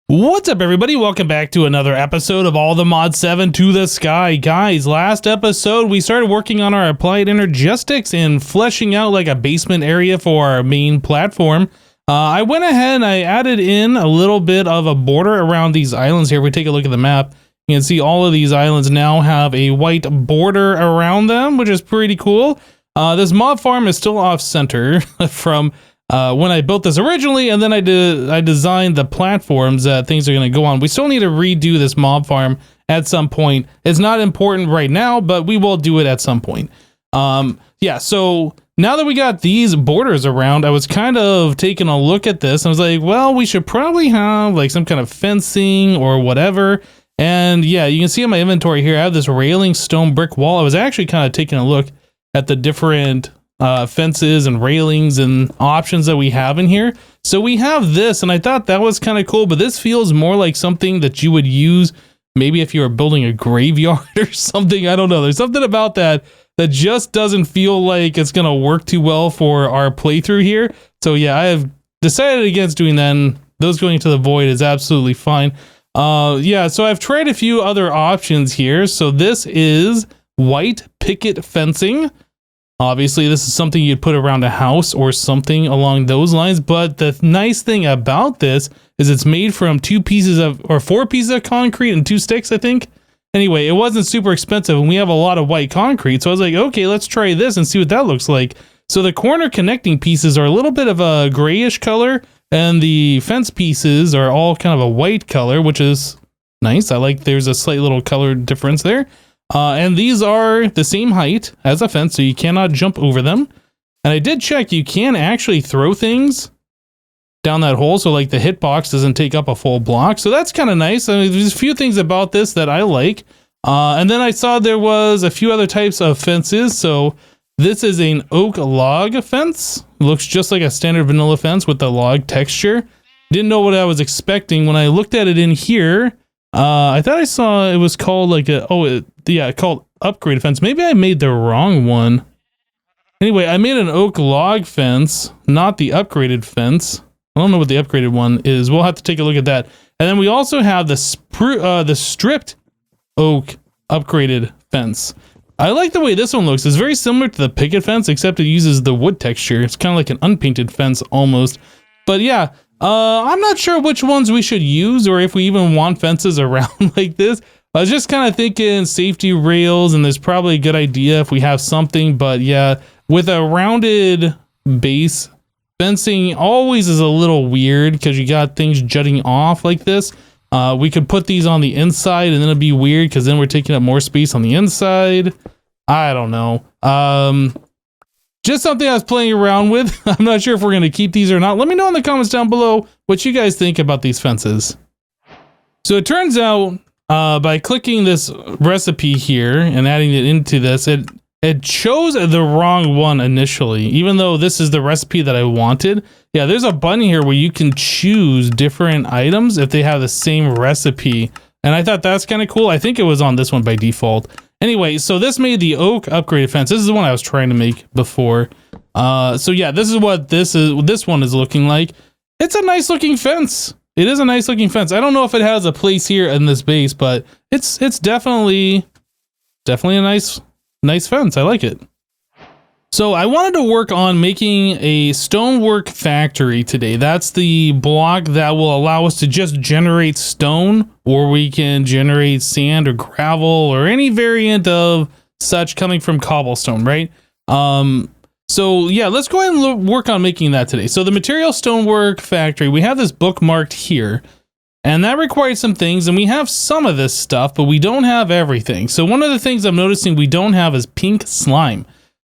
What's up, everybody? Welcome back to another episode of All the Mod 7 to the Sky. Guys, last episode we started working on our applied energetics and fleshing out like a basement area for our main platform. I went ahead and I added in a little bit of a border around these islands here. If we take a look at the map, you can see all of these islands now have a white border around them, which is pretty cool. This mob farm is still off center from when I built this originally, and then I designed the platforms that things are going to go on. We still need to redo this mob farm at some point. It's not important right now, but we will do it at some point. Yeah, so now that we got these borders around, I was kind of taking a look at this. I was like, well, we should probably have like some kind of fencing or whatever. And yeah, you can see in my inventory here, I have this railing stone brick wall. I was actually kind of taking a look at the different fences and railings and options that we have in here. So we have this, and I thought that was kind of cool, but this feels more like something that you would use maybe if you were building a graveyard or something. I don't know. There's something about that that just doesn't feel like it's going to work too well for our playthrough here. So yeah, I have decided against doing that, and those going to the void is absolutely fine. Yeah, so I've tried a few other options here. So this is white picket fencing. Obviously, this is something you'd put around a house or something along those lines. But the nice thing about this is it's made from 4 pieces of concrete and 2 sticks, I think. Anyway, it wasn't super expensive, and we have a lot of white concrete. So I was like, okay, let's try this and see what that looks like. So the corner connecting pieces are a little bit of a grayish color, and the fence pieces are all kind of a white color, which is nice. I like there's a slight little color difference there. And these are the same height as a fence, so you cannot jump over them. And I did check, you can actually throw things down that hole, so like the hitbox doesn't take up a full block. So that's kind of nice. I mean, there's a few things about this that I like. And then I saw there was a few other types of fences. So this is an oak log fence. It looks just like a standard vanilla fence with the log texture. Didn't know what I was expecting. When I looked at it in here, I thought I saw it was called like called upgrade fence. Maybe I made the wrong one. Anyway, I made an oak log fence, not the upgraded fence. I don't know what the upgraded one is. We'll have to take a look at that. And then we also have the stripped oak upgraded fence. I like the way this one looks. It's very similar to the picket fence, except it uses the wood texture. It's kind of like an unpainted fence almost. But yeah, I'm not sure which ones we should use or if we even want fences around like this. I was just kind of thinking safety rails, and there's probably a good idea if we have something. But yeah, with a rounded base, fencing always is a little weird because you got things jutting off like this. We could put these on the inside, and then it'd be weird because then we're taking up more space on the inside. I don't know. Just something I was playing around with. I'm not sure if we're going to keep these or not. Let me know in the comments down below what you guys think about these fences. So it turns out by clicking this recipe here and adding it into this, it chose the wrong one initially, even though this is the recipe that I wanted. Yeah, there's a button here where you can choose different items if they have the same recipe. And I thought that's kind of cool. I think it was on this one by default. Anyway, so this made the oak upgraded fence. This is the one I was trying to make before. So yeah, this is what this one is looking like. It's a nice looking fence. It is a nice looking fence. I don't know if it has a place here in this base, but it's definitely a nice fence. I like it. So I wanted to work on making a stonework factory today. That's the block that will allow us to just generate stone, or we can generate sand or gravel or any variant of such coming from cobblestone, right? So yeah, let's go ahead and work on making that today. So the material stonework factory, we have this bookmarked here, and that requires some things, and we have some of this stuff, but we don't have everything. So one of the things I'm noticing we don't have is pink slime.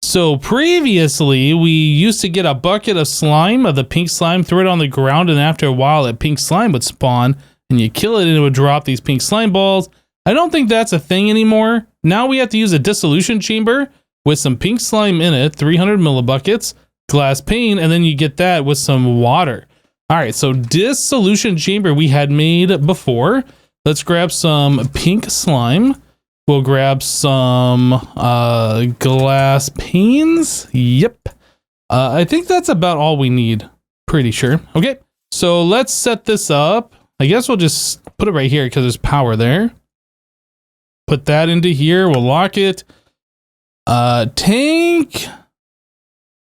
So previously, we used to get a bucket of slime, of the pink slime, throw it on the ground, and after a while, that pink slime would spawn, and you kill it, and it would drop these pink slime balls. I don't think that's a thing anymore. Now we have to use a dissolution chamber with some pink slime in it, 300 millibuckets, glass pane, and then you get that with some water. All right, so dissolution chamber we had made before. Let's grab some pink slime. We'll grab some glass panes. Yep. I think that's about all we need. Pretty sure. Okay, so let's set this up. I guess we'll just put it right here because there's power there. Put that into here. We'll lock it. Tank.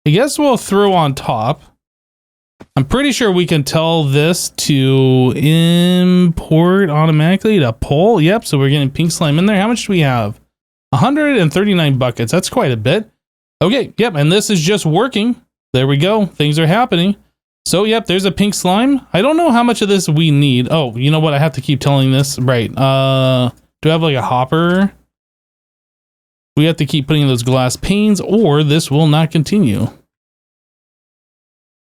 I guess we'll throw on top. I'm pretty sure we can tell this to import automatically to pull. Yep, so we're getting pink slime in there. How much do we have? 139 buckets. That's quite a bit. Okay, yep, and this is just working. There we go. Things are happening. So, yep, there's a pink slime. I don't know how much of this we need. Oh, you know what? I have to keep telling this. Right. Do I have like a hopper? We have to keep putting in those glass panes or this will not continue.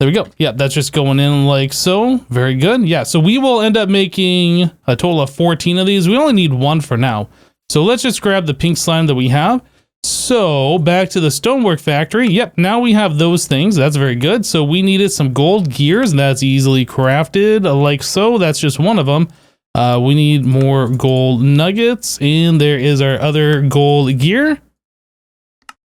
There we go. Yeah, that's just going in like so. Very good. Yeah, so we will end up making a total of 14 of these. We only need one for now. So let's just grab the pink slime that we have. So back to the stonework factory. Yep, now we have those things. That's very good. So we needed some gold gears. That's easily crafted like so. That's just one of them. We need more gold nuggets. And there is our other gold gear.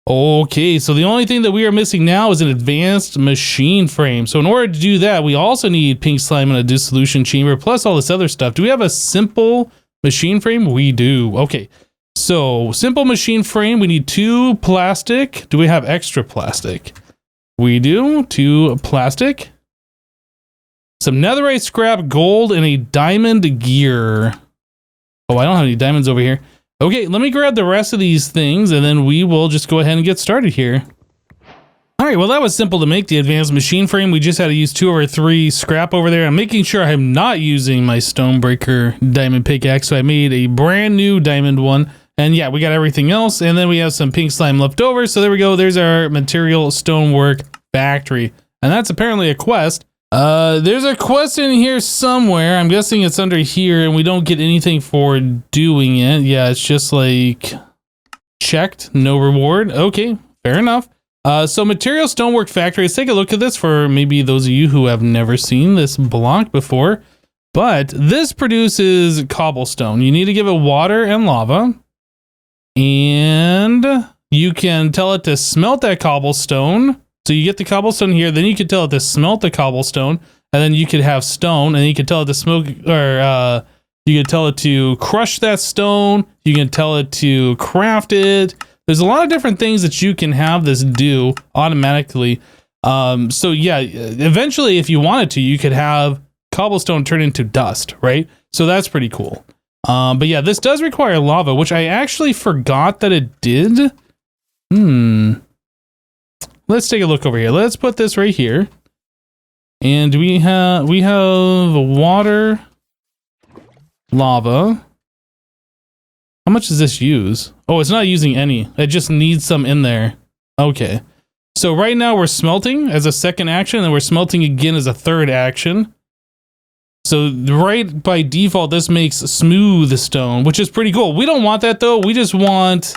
Okay, so the only thing that we are missing now is an advanced machine frame. So in order to do that, we also need pink slime and a dissolution chamber, plus all this other stuff. Do we have a simple machine frame? We do. Okay, so simple machine frame, we need 2 plastic. Do we have extra plastic? We do. 2 plastic. Some netherite scrap, gold, and a diamond gear. Oh, I don't have any diamonds over here. Okay, let me grab the rest of these things and then we will just go ahead and get started here. All right, well, that was simple to make, the advanced machine frame. We just had to use 2 or 3 scrap over there. I'm making sure I'm not using my stonebreaker diamond pickaxe, so I made a brand new diamond one. And yeah, we got everything else. And then we have some pink slime left over. So there we go. There's our material stonework factory. And that's apparently a quest. There's a quest in here somewhere. I'm guessing it's under here and we don't get anything for doing it. Yeah, it's just like checked, no reward. Okay, fair enough. So material stonework factory, let's take a look at this for maybe those of you who have never seen this block before. But this produces cobblestone. You need to give it water and lava. And you can tell it to smelt that cobblestone. So you get the cobblestone here, then you could tell it to smelt the cobblestone, and then you could have stone, and you could tell it to smoke, or you could tell it to crush that stone. You can tell it to craft it. There's a lot of different things that you can have this do automatically. So yeah, eventually, if you wanted to, you could have cobblestone turn into dust, right? So that's pretty cool. But yeah, this does require lava, which I actually forgot that it did. Let's take a look over here. Let's put this right here. And we have water, lava. How much does this use? Oh, it's not using any. It just needs some in there. Okay. So right now we're smelting as a second action, and we're smelting again as a third action. So right by default, this makes smooth stone, which is pretty cool. We don't want that though. We just want...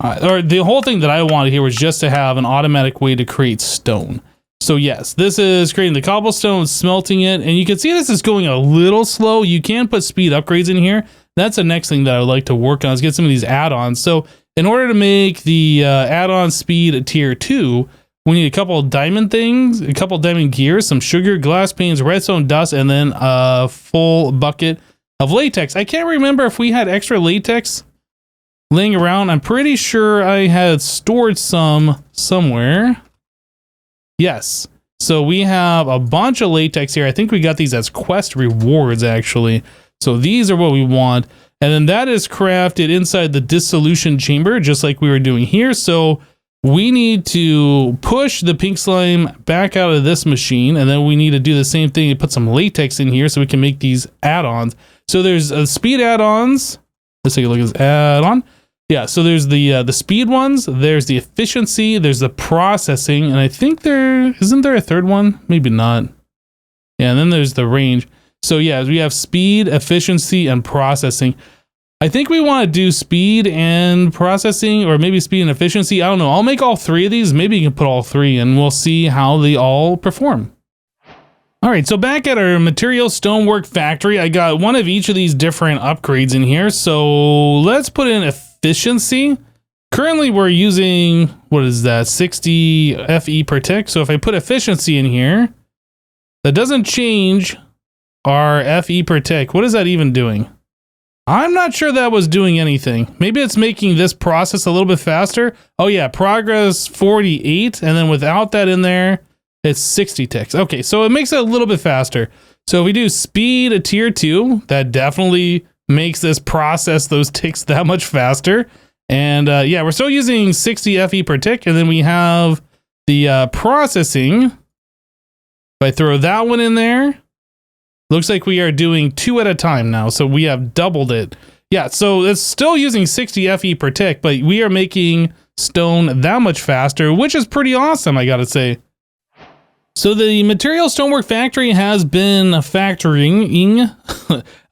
or the whole thing that I wanted here was just to have an automatic way to create stone. So yes, this is creating the cobblestone, smelting it, and you can see this is going a little slow. You can put speed upgrades in here. That's the next thing that I would like to work on, is get some of these add-ons. So in order to make the add-on speed tier 2, we need a couple of diamond things, a couple of diamond gears, some sugar, glass panes, redstone dust, and then a full bucket of latex. I can't remember if we had extra latex laying around. I'm pretty sure I had stored some somewhere. Yes. So we have a bunch of latex here. I think we got these as quest rewards, actually. So these are what we want. And then that is crafted inside the dissolution chamber, just like we were doing here. So we need to push the pink slime back out of this machine. And then we need to do the same thing and put some latex in here so we can make these add-ons. So there's speed add-ons. Let's take a look at this add-on. Yeah, so there's the speed ones, there's the efficiency, there's the processing, and I think isn't there a third one? Maybe not. Yeah, and then there's the range. So yeah, we have speed, efficiency, and processing. I think we want to do speed and processing, or maybe speed and efficiency. I don't know. I'll make all 3 of these. Maybe you can put all 3, and we'll see how they all perform. All right, so back at our material stonework factory, I got one of each of these different upgrades in here. So let's put in efficiency. Currently, we're using, what is that, 60 FE per tick. So if I put efficiency in here, that doesn't change our FE per tick. What is that even doing? I'm not sure that was doing anything. Maybe it's making this process a little bit faster. Oh yeah, progress 48, and then without that in there, it's 60 ticks. Okay, so it makes it a little bit faster. So if we do speed a tier 2, that definitely makes this process those ticks that much faster. And yeah, we're still using 60 FE per tick, and then we have the processing. If I throw that one in there, looks like we are doing 2 at a time now, so we have doubled it. Yeah, so it's still using 60 FE per tick, but we are making stone that much faster, which is pretty awesome, I gotta say. So the material Stonework factory has been factoring.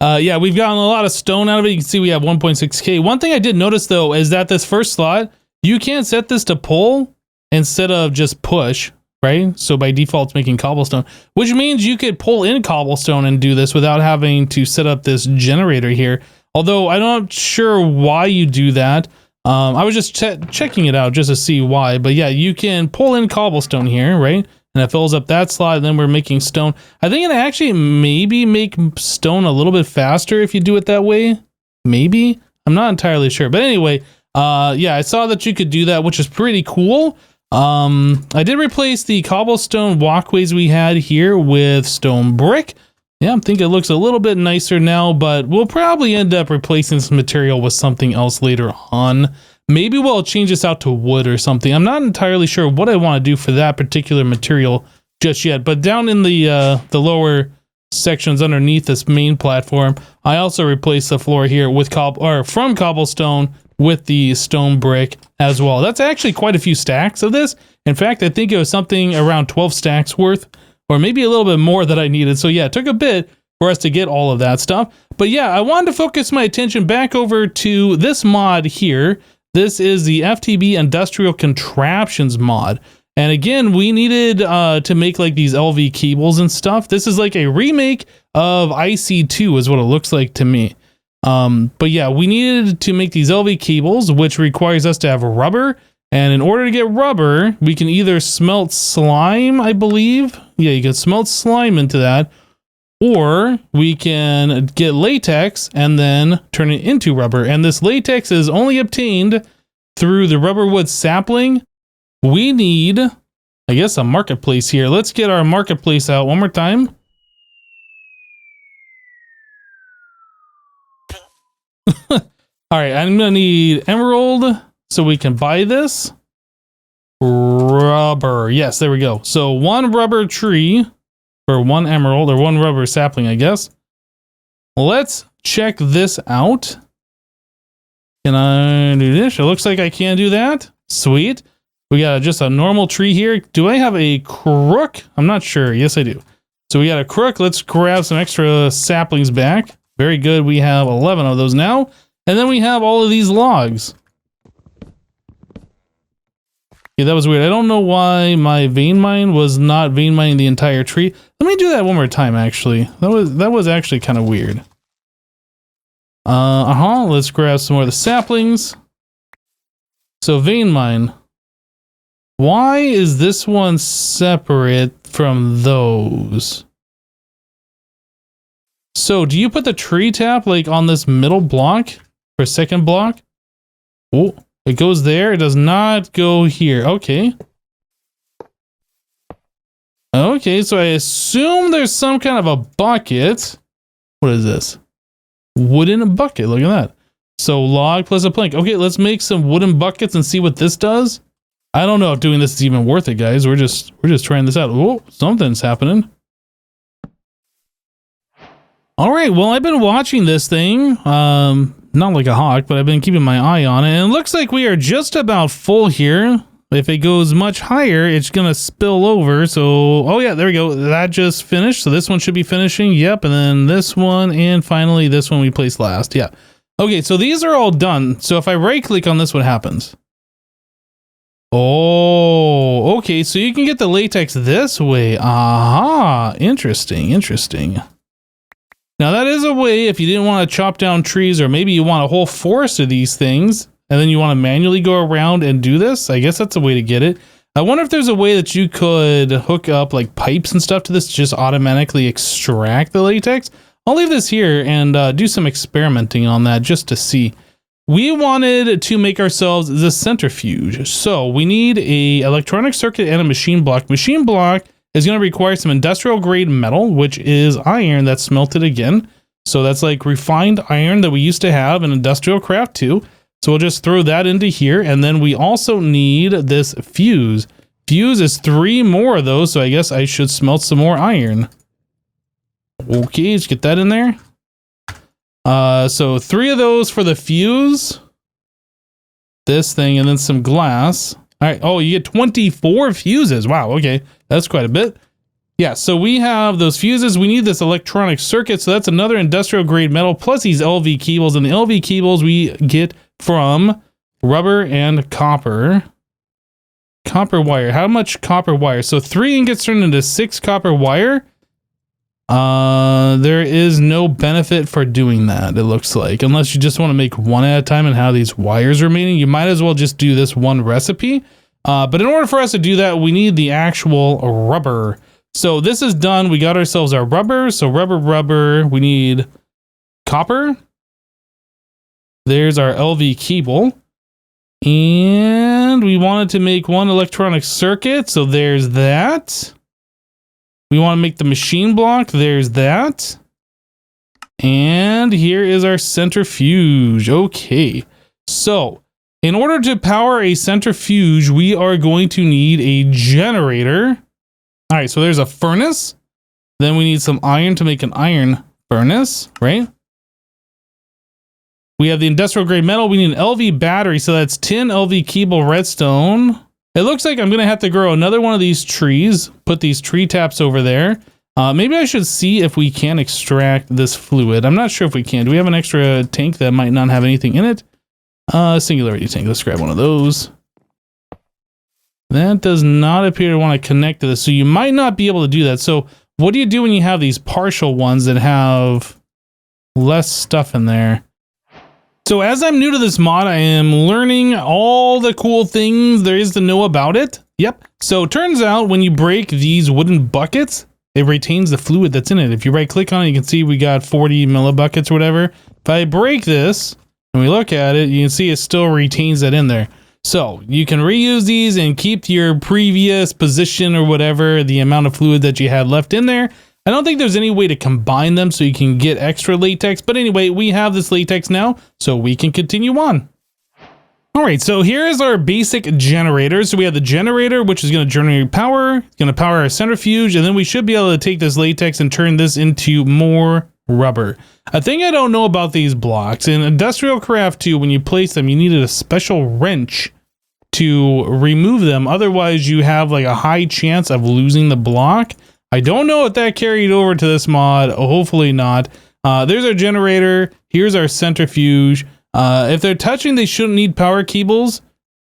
Yeah, we've gotten a lot of stone out of it. You can see we have 1.6K. One thing I did notice though is that this first slot, you can't set this to pull instead of just push, right? So by default it's making cobblestone, which means you could pull in cobblestone and do this without having to set up this generator here. Although I'm not sure why you do that. I was just checking it out just to see why. But yeah, you can pull in cobblestone here, right? And it fills up that slot, and then we're making stone. I think it actually maybe make stone a little bit faster if you do it that way. Maybe. I'm not entirely sure. But anyway, yeah, I saw that you could do that, which is pretty cool. I did replace the cobblestone walkways we had here with stone brick. Yeah, I think it looks a little bit nicer now, but we'll probably end up replacing this material with something else later on. Maybe we'll change this out to wood or something. I'm not entirely sure what I want to do for that particular material just yet, but down in the lower sections underneath this main platform, I also replaced the floor here with from cobblestone with the stone brick as well. That's actually quite a few stacks of this. In fact, I think it was something around 12 stacks worth, or maybe a little bit more that I needed. So yeah, it took a bit for us to get all of that stuff. But yeah, I wanted to focus my attention back over to this mod here. This is the FTB Industrial Contraptions mod. And again, we needed to make like these LV cables and stuff. This is like a remake of IC2 is what it looks like to me. But yeah, we needed to make these LV cables, which requires us to have rubber. And in order to get rubber, we can either smelt slime, I believe. Yeah, you can smelt slime into that. Or we can get latex and then turn it into rubber. And this latex is only obtained through the rubber wood sapling. We need, I guess, a marketplace here. Let's get our marketplace out one more time. All right, I'm gonna need emerald so we can buy this. Rubber, yes, there we go. So 1 rubber tree for 1 emerald, or 1 rubber sapling, I guess. Let's check this out. Can I do this? It looks like I can do that. Sweet. We got just a normal tree here. Do I have a crook? I'm not sure. Yes, I do. So we got a crook. Let's grab some extra saplings back. Very good. We have 11 of those now. And then we have all of these logs. Yeah, that was weird. I don't know why my vein mine was not vein mining the entire tree. Let me do that one more time, actually. That was actually kind of weird. Let's grab some more of the saplings. So vein mine. Why is this one separate from those? So do you put the tree tap like on this middle block or second block? Oh. It goes there. It does not go here. Okay. Okay, so I assume there's some kind of a bucket. What is this? Wooden bucket. Look at that. So log plus a plank. Okay, let's make some wooden buckets and see what this does. I don't know if doing this is even worth it, guys. We're just trying this out. Oh, something's happening. All right, well, I've been watching this thing. Not like a hawk, but I've been keeping my eye on it. And it looks like we are just about full here. If it goes much higher, it's going to spill over. So, oh yeah, there we go. That just finished. So this one should be finishing. Yep. And then this one. And finally, this one we placed last. Yeah. Okay, so these are all done. So if I right click on this, what happens? Oh, okay. So you can get the latex this way. Aha. Interesting. Interesting. Now that is a way if you didn't want to chop down trees, or maybe you want a whole forest of these things and then you want to manually go around and do this. I guess that's a way to get it. I wonder if there's a way that you could hook up like pipes and stuff to this to just automatically extract the latex. I'll leave this here and do some experimenting on that just to see. We wanted to make ourselves the centrifuge. So we need a electronic circuit and a machine block. Machine block is going to require some industrial grade metal, which is iron that's smelted again. So that's like refined iron that we used to have in Industrial Craft 2. So we'll just throw that into here. And then we also need this fuse. Fuse is 3 more of those. So I guess I should smelt some more iron. Okay, let's get that in there. So 3 of those for the fuse. This thing and then some glass. All right. Oh, you get 24 fuses. Wow. Okay. That's quite a bit. Yeah. So we have those fuses. We need this electronic circuit. So that's another industrial grade metal plus these LV cables. And the LV cables we get from rubber and copper. Copper wire. How much copper wire? So 3 ingots turned into 6 copper wire. There is no benefit for doing that, it looks like, unless you just want to make one at a time and have these wires remaining. You might as well just do this one recipe. But in order for us to do that, we need the actual rubber. So this is done. We got ourselves our rubber. So rubber, we need copper. There's our LV cable. And we wanted to make one electronic circuit. So there's that. We want to make the machine block. There's that. And here is our centrifuge. Okay. So in order to power a centrifuge, we are going to need a generator. All right. So there's a furnace. Then we need some iron to make an iron furnace, right? We have the industrial grade metal. We need an LV battery. So that's 10 LV cable redstone. It looks like I'm going to have to grow another one of these trees, put these tree taps over there. Maybe I should see if we can extract this fluid. I'm not sure if we can. Do we have an extra tank that might not have anything in it? Singularity tank. Let's grab one of those. That does not appear to want to connect to this. So you might not be able to do that. So what do you do when you have these partial ones that have less stuff in there? So as I'm new to this mod, I am learning all the cool things there is to know about it. Yep. So it turns out when you break these wooden buckets, it retains the fluid that's in it. If you right click on it, you can see we got 40 millibuckets or whatever. If I break this and we look at it, you can see it still retains that in there. So you can reuse these and keep your previous position or whatever, the amount of fluid that you had left in there. I don't think there's any way to combine them so you can get extra latex. But anyway, we have this latex now, so we can continue on. All right, so here is our basic generator. So we have the generator, which is going to generate power. It's going to power our centrifuge, and then we should be able to take this latex and turn this into more rubber. A thing I don't know about these blocks, in Industrial Craft 2, when you place them, you needed a special wrench to remove them. Otherwise, you have like a high chance of losing the block. I don't know if that carried over to this mod. Hopefully not. There's our generator. Here's our centrifuge. If they're touching, they shouldn't need power cables.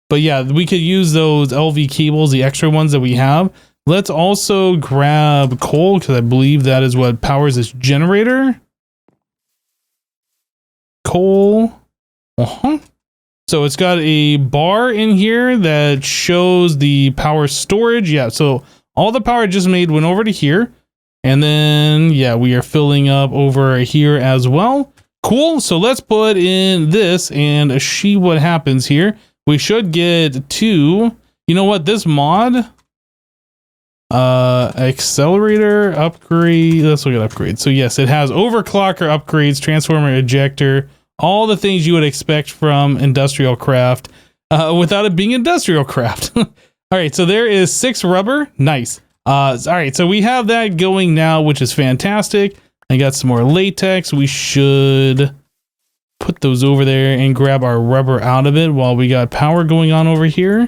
But yeah, we could use those LV cables, the extra ones that we have. Let's also grab coal because I believe that is what powers this generator. Coal. So it's got a bar in here that shows the power storage. Yeah, so all the power just made went over to here. And then, yeah, we are filling up over here as well. Cool. So let's put in this and see what happens here. We should get 2. You know what? This mod, accelerator upgrade. Let's look at upgrades. So yes, it has overclocker upgrades, transformer ejector, all the things you would expect from Industrial Craft without it being Industrial Craft. All right, so there is 6 rubber. Nice. All right, so we have that going now, which is fantastic. I got some more latex. We should put those over there and grab our rubber out of it while we got power going on over here.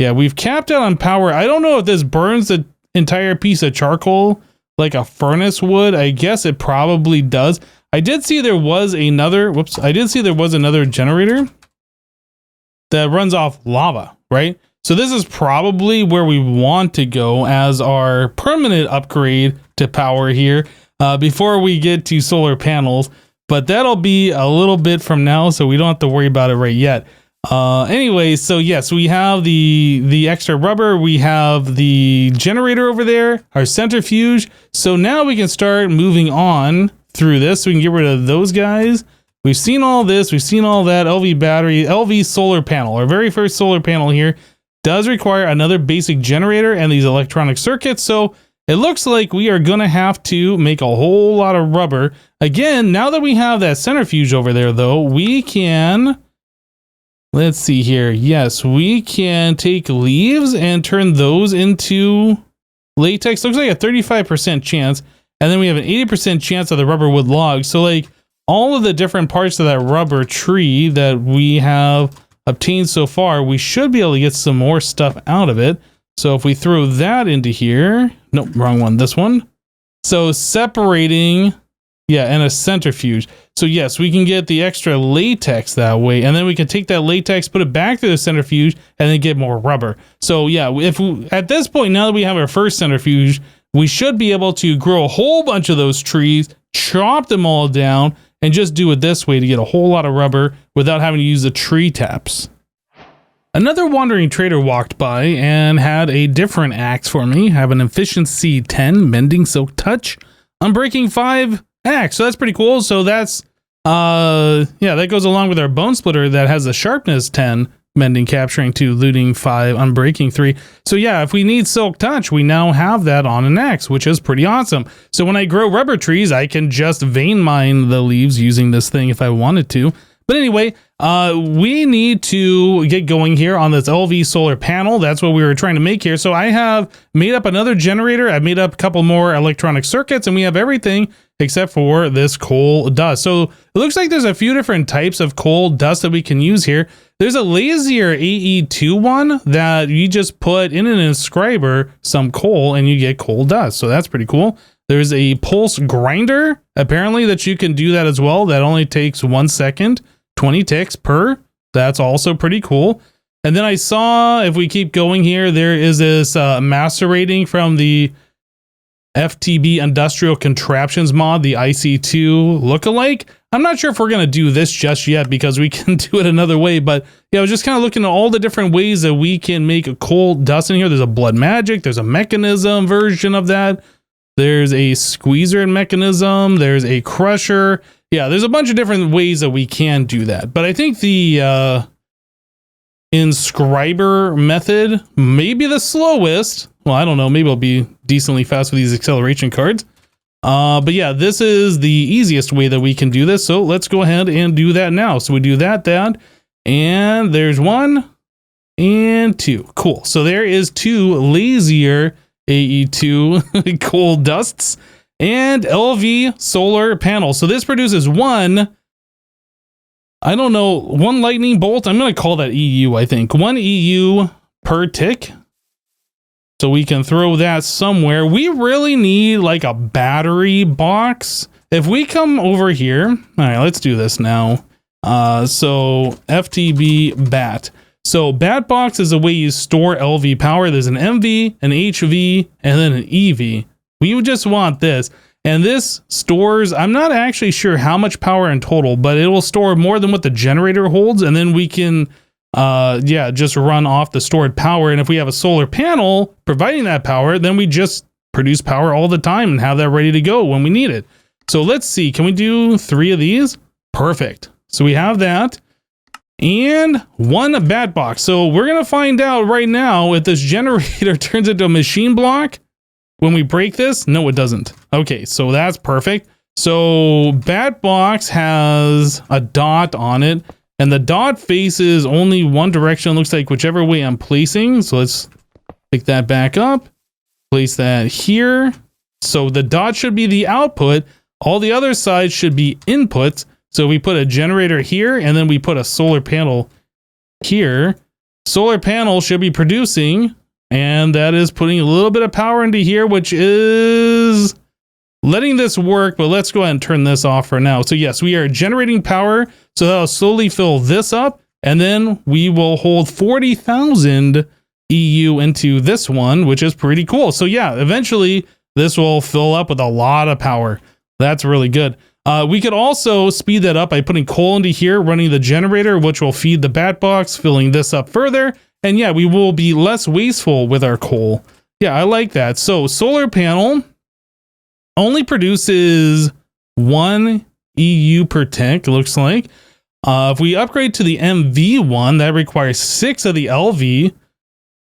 Yeah, we've capped out on power. I don't know if this burns the entire piece of charcoal like a furnace would. I guess it probably does. I did see there was another, I did see there was another generator that runs off lava, right? So this is probably where we want to go as our permanent upgrade to power here before we get to solar panels. But that'll be a little bit from now, so we don't have to worry about it right yet. Anyway, so yes, we have the extra rubber, we have the generator over there, our centrifuge. So now we can start moving on through this. So we can get rid of those guys. We've seen all this, we've seen all that. LV battery, LV solar panel, our very first solar panel here does require another basic generator and these electronic circuits. So it looks like we are gonna have to make a whole lot of rubber. Again, now that we have that centrifuge over there though, we can, let's see here. Yes, we can take leaves and turn those into latex. Looks like a 35% chance. And then we have an 80% chance of the rubber wood logs. So like all of the different parts of that rubber tree that we have obtained so far, we should be able to get some more stuff out of it. So if we throw that into here, nope, wrong one, this one. So separating, yeah, and a centrifuge. So yes, we can get the extra latex that way, and then we can take that latex, put it back through the centrifuge, and then get more rubber. So yeah, if we, at this point, now that we have our first centrifuge, we should be able to grow a whole bunch of those trees, chop them all down, and just do it this way to get a whole lot of rubber without having to use the tree taps. Another wandering trader walked by and had a different axe for me. I have an efficiency 10 mending silk touch, unbreaking 5 axe. So that's pretty cool. So that's yeah, that goes along with our bone splitter that has a sharpness 10, mending capturing 2, looting 5, unbreaking 3. So yeah, if we need silk touch, we now have that on an axe, which is pretty awesome. So when I grow rubber trees, I can just vein mine the leaves using this thing if I wanted to. But anyway, we need to get going here on this LV solar panel. That's what we were trying to make here. So I have made up another generator. I've made up a couple more electronic circuits, and we have everything except for this coal dust. So it looks like there's a few different types of coal dust that we can use here. There's a lazier AE2 one that you just put in an inscriber some coal and you get coal dust. So that's pretty cool. There's a pulse grinder, apparently, that you can do that as well. That only takes 1 second. 20 ticks per. That's also pretty cool. And then I saw, if we keep going here, there is this macerating from the FTB Industrial Contraptions mod, the IC2 lookalike. I'm not sure if we're going to do this just yet because we can do it another way, but yeah, I was just kind of looking at all the different ways that we can make a coal dust in here. There's a blood magic, there's a mechanism version of that. There's a squeezer mechanism, there's a crusher. Yeah, there's a bunch of different ways that we can do that. But I think the inscriber method may be the slowest. Well, I don't know. Maybe it'll be decently fast with these acceleration cards. But yeah, this is the easiest way that we can do this. So let's go ahead and do that now. So we do that, and there's 1 and 2. Cool. So there is 2 lazier AE2 coal dusts and LV solar panel. So this produces 1, I don't know, 1 lightning bolt. I'm going to call that EU, I think. 1 EU per tick. So we can throw that somewhere. We really need like a battery box. If we come over here, all right, let's do this now. So FTB bat. So bat box is the way you store LV power. There's an MV, an HV, and then an EV. We would just want this. And this stores, I'm not actually sure how much power in total, but it will store more than what the generator holds. And then we can, yeah, just run off the stored power. And if we have a solar panel providing that power, then we just produce power all the time and have that ready to go when we need it. So let's see, can we do 3 of these? Perfect. So we have that. And 1 bat box. So we're going to find out right now if this generator turns into a machine block when we break this. No, it doesn't. Okay, so that's perfect. So bat box has a dot on it, and the dot faces only one direction. It looks like whichever way I'm placing. So let's pick that back up, place that here. So the dot should be the output. All the other sides should be inputs. So we put a generator here, and then we put a solar panel here. Solar panel should be producing, and that is putting a little bit of power into here, which is letting this work, but let's go ahead and turn this off for now. So yes, we are generating power, so that'll slowly fill this up, and then we will hold 40,000 EU into this one, which is pretty cool. So yeah, eventually this will fill up with a lot of power. That's really good. We could also speed that up by putting coal into here, running the generator, which will feed the bat box, filling this up further. And yeah, we will be less wasteful with our coal. Yeah, I like that. So solar panel only produces 1 EU per tick, looks like. If we upgrade to the MV one, that requires 6 of the LV.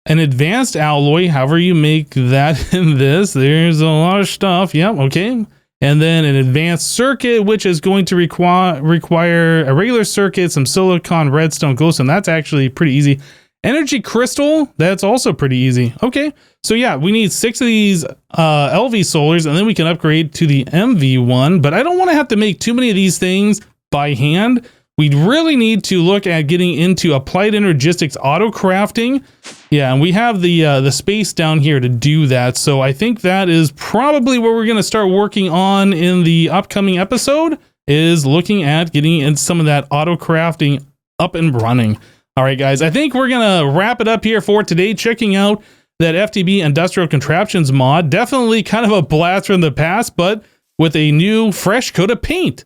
An advanced alloy, however you make that in this, there's a lot of stuff. Yep, okay. And then an advanced circuit, which is going to require a regular circuit, some silicon, redstone, glowstone. That's actually pretty easy. Energy crystal, that's also pretty easy. Okay, so yeah, we need 6 of these LV solars, and then we can upgrade to the MV one. But I don't want to have to make too many of these things by hand. We really need to look at getting into applied energistics auto crafting. Yeah, and we have the space down here to do that. So I think that is probably what we're going to start working on in the upcoming episode, is looking at getting in some of that auto crafting up and running. All right, guys, I think we're going to wrap it up here for today, checking out that FTB Industrial Contraptions mod. Definitely kind of a blast from the past, but with a new fresh coat of paint.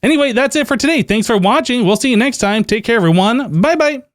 Anyway, that's it for today. Thanks for watching. We'll see you next time. Take care, everyone. Bye-bye.